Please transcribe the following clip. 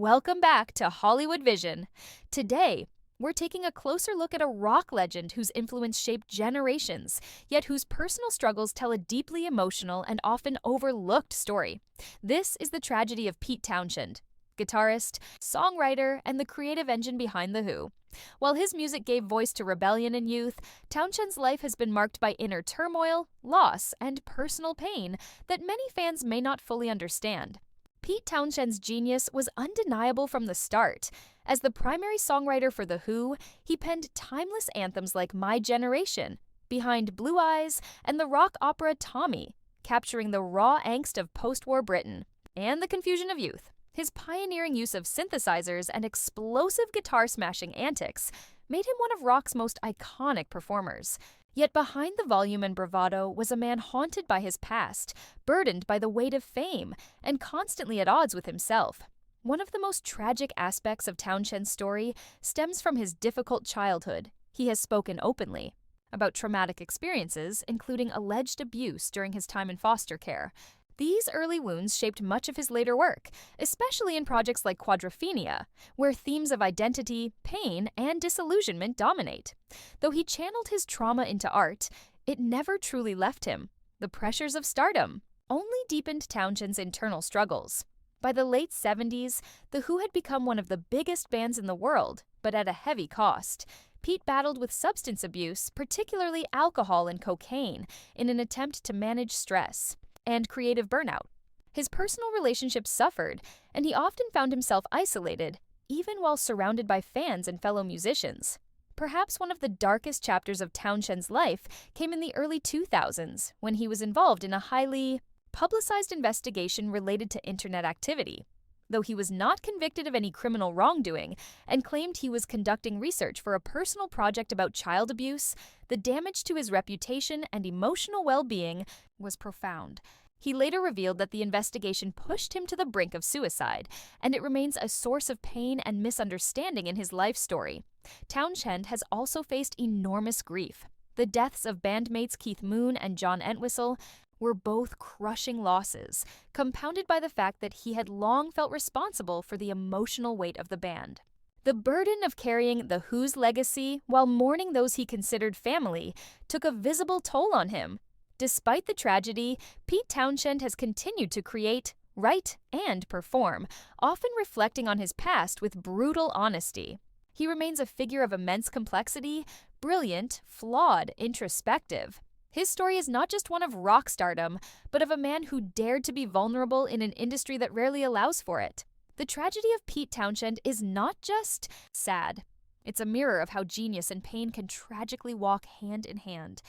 Welcome back to Hollywood Vision. Today, we're taking a closer look at a rock legend whose influence shaped generations, yet whose personal struggles tell a deeply emotional and often overlooked story. This is the tragedy of Pete Townshend, guitarist, songwriter, and the creative engine behind The Who. While his music gave voice to rebellion in youth, Townshend's life has been marked by inner turmoil, loss, and personal pain that many fans may not fully understand. Pete Townshend's genius was undeniable from the start. As the primary songwriter for The Who, he penned timeless anthems like My Generation, Behind Blue Eyes, and the rock opera Tommy, capturing the raw angst of post-war Britain and the confusion of youth. His pioneering use of synthesizers and explosive guitar-smashing antics made him one of rock's most iconic performers. Yet behind the volume and bravado was a man haunted by his past, burdened by the weight of fame, and constantly at odds with himself. One of the most tragic aspects of Townshend's story stems from his difficult childhood. He has spoken openly about traumatic experiences, including alleged abuse during his time in foster care. These early wounds shaped much of his later work, especially in projects like Quadrophenia, where themes of identity, pain, and disillusionment dominate. Though he channeled his trauma into art, it never truly left him. The pressures of stardom only deepened Townshend's internal struggles. By the late 70s, The Who had become one of the biggest bands in the world, but at a heavy cost. Pete battled with substance abuse, particularly alcohol and cocaine, in an attempt to manage stress and creative burnout. His personal relationships suffered, and he often found himself isolated, even while surrounded by fans and fellow musicians. Perhaps one of the darkest chapters of Townshend's life came in the early 2000s, when he was involved in a highly publicized investigation related to internet activity. Though he was not convicted of any criminal wrongdoing and claimed he was conducting research for a personal project about child abuse, the damage to his reputation and emotional well-being was profound. He later revealed that the investigation pushed him to the brink of suicide, and it remains a source of pain and misunderstanding in his life story. Townshend has also faced enormous grief. The deaths of bandmates Keith Moon and John Entwistle were both crushing losses, compounded by the fact that he had long felt responsible for the emotional weight of the band. The burden of carrying The Who's legacy while mourning those he considered family took a visible toll on him. Despite the tragedy, Pete Townshend has continued to create, write, and perform, often reflecting on his past with brutal honesty. He remains a figure of immense complexity, brilliant, flawed, introspective. His story is not just one of rock stardom, but of a man who dared to be vulnerable in an industry that rarely allows for it. The tragedy of Pete Townshend is not just sad. It's a mirror of how genius and pain can tragically walk hand in hand.